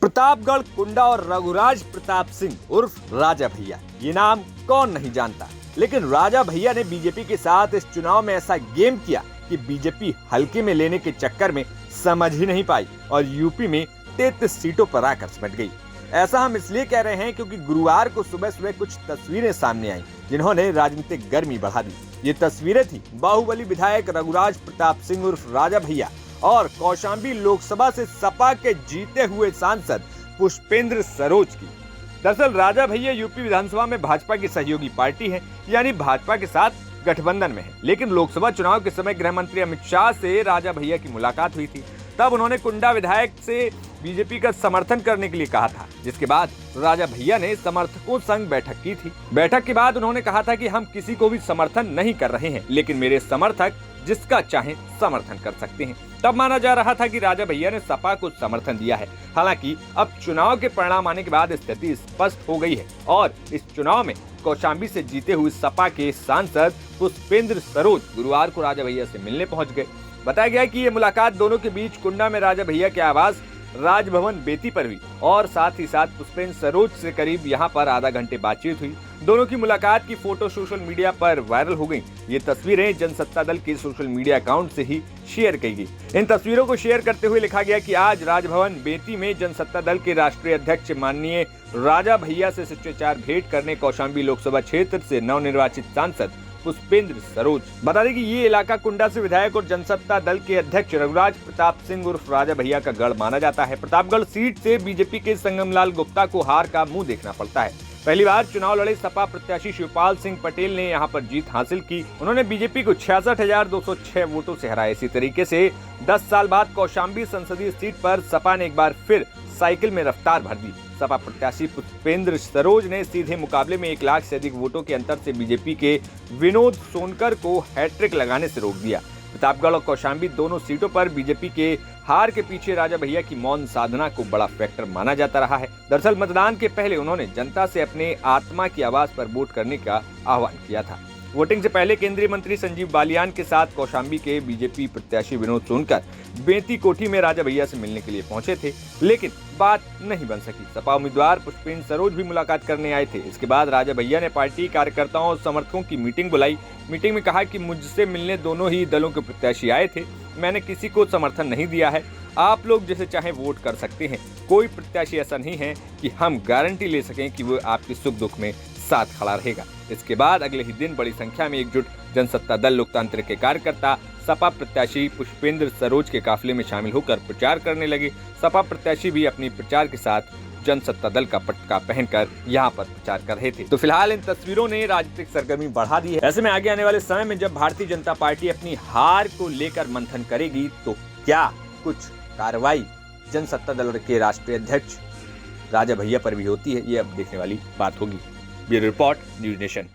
प्रतापगढ़ कुंडा और रघुराज प्रताप सिंह उर्फ राजा भैया, ये नाम कौन नहीं जानता। लेकिन राजा भैया ने बीजेपी के साथ इस चुनाव में ऐसा गेम किया कि बीजेपी हल्के में लेने के चक्कर में समझ ही नहीं पाई और यूपी में 33 सीटों पर आकर सिमट गई। ऐसा हम इसलिए कह रहे हैं क्योंकि गुरुवार को सुबह सुबह कुछ तस्वीरें सामने आई जिन्होंने राजनीतिक गर्मी बढ़ा दी। ये तस्वीरें थी बाहुबली विधायक रघुराज प्रताप सिंह उर्फ राजा भैया और कौशाम्बी लोकसभा से सपा के जीते हुए सांसद पुष्पेंद्र सरोज की। दरअसल राजा भैया यूपी विधानसभा में भाजपा की सहयोगी पार्टी है, यानी भाजपा के साथ गठबंधन में है। लेकिन लोकसभा चुनाव के समय गृह मंत्री अमित शाह से राजा भैया की मुलाकात हुई थी। तब उन्होंने कुंडा विधायक से बीजेपी का समर्थन करने के लिए कहा था, जिसके बाद राजा भैया ने समर्थकों संग बैठक की थी। बैठक के बाद उन्होंने कहा था कि हम किसी को भी समर्थन नहीं कर रहे हैं, लेकिन मेरे समर्थक जिसका चाहे समर्थन कर सकते हैं। तब माना जा रहा था कि राजा भैया ने सपा को समर्थन दिया है। हालांकि अब चुनाव के परिणाम आने के बाद स्थिति स्पष्ट हो गई है और इस चुनाव में कौशाम्बी से जीते हुए सपा के सांसद पुष्पेंद्र सरोज गुरुवार को राजा भैया से मिलने पहुंच गए। बताया गया कि ये मुलाकात दोनों के बीच कुंडा में राजा भैया के आवास राजभवन बेती पर हुई और साथ ही साथ पुष्पेंद्र सरोज से करीब यहाँ पर आधा घंटे बातचीत हुई। दोनों की मुलाकात की फोटो सोशल मीडिया पर वायरल हो गई। ये तस्वीरें जनसत्ता दल के सोशल मीडिया अकाउंट से ही शेयर की गई। इन तस्वीरों को शेयर करते हुए लिखा गया कि आज राजभवन बेती में जनसत्ता दल के राष्ट्रीय अध्यक्ष माननीय राजा भैया से शिष्टाचार भेंट करने कौशाम्बी लोकसभा क्षेत्र से नवनिर्वाचित सांसद पुष्पेंद्र सरोज। बता दें कि ये इलाका कुंडा से विधायक और जनसत्ता दल के अध्यक्ष रघुराज प्रताप सिंह उर्फ राजा भैया का गढ़ माना जाता है। प्रतापगढ़ सीट से बीजेपी के संगमलाल गुप्ता को हार का मुंह देखना पड़ता है। पहली बार चुनाव लड़े सपा प्रत्याशी शिवपाल सिंह पटेल ने यहां पर जीत हासिल की। उन्होंने बीजेपी को 66,206 वोटों से हराया। इसी तरीके से 10 साल बाद कौशाम्बी संसदीय सीट पर सपा ने एक बार फिर साइकिल में रफ्तार भर दी। सपा प्रत्याशी पुष्पेंद्र सरोज ने सीधे मुकाबले में 1 लाख से अधिक वोटों के अंतर से बीजेपी के विनोद सोनकर को हैट्रिक लगाने से रोक दिया। प्रतापगढ़ और कौशाम्बी दोनों सीटों पर बीजेपी के हार के पीछे राजा भैया की मौन साधना को बड़ा फैक्टर माना जाता रहा है। दरअसल मतदान के पहले उन्होंने जनता से अपने आत्मा की आवाज पर वोट करने का आह्वान किया था। वोटिंग से पहले केंद्रीय मंत्री संजीव बालियान के साथ कौशाम्बी के बीजेपी प्रत्याशी विनोद सोनकर बेती कोठी में राजा भैया से मिलने के लिए पहुंचे थे, लेकिन बात नहीं बन सकी। सपा उम्मीदवार पुष्पेंद्र सरोज भी मुलाकात करने आए थे। इसके बाद राजा भैया ने पार्टी कार्यकर्ताओं और समर्थकों की मीटिंग बुलाई। मीटिंग में कहा कि मुझसे मिलने दोनों ही दलों के प्रत्याशी आए थे, मैंने किसी को समर्थन नहीं दिया है, आप लोग जिसे चाहे वोट कर सकते हैं। कोई प्रत्याशी ऐसा नहीं है कि हम गारंटी ले सकें कि वो आपके सुख दुख में साथ खड़ा रहेगा। इसके बाद अगले ही दिन बड़ी संख्या में एकजुट जनसत्ता दल लोकतंत्र के कार्यकर्ता सपा प्रत्याशी पुष्पेंद्र सरोज के काफिले में शामिल होकर प्रचार करने लगे। सपा प्रत्याशी भी अपनी प्रचार के साथ जनसत्ता दल का पटका पहनकर यहाँ पर प्रचार कर रहे थे। तो फिलहाल इन तस्वीरों ने राजनीतिक सरगर्मी बढ़ा दी है। ऐसे में आगे आने वाले समय में जब भारतीय जनता पार्टी अपनी हार को लेकर मंथन करेगी तो क्या कुछ कार्रवाई जनसत्ता दल के राष्ट्रीय अध्यक्ष राजा भैया पर भी होती है, ये अब देखने वाली बात होगी। Bureau report, news nation.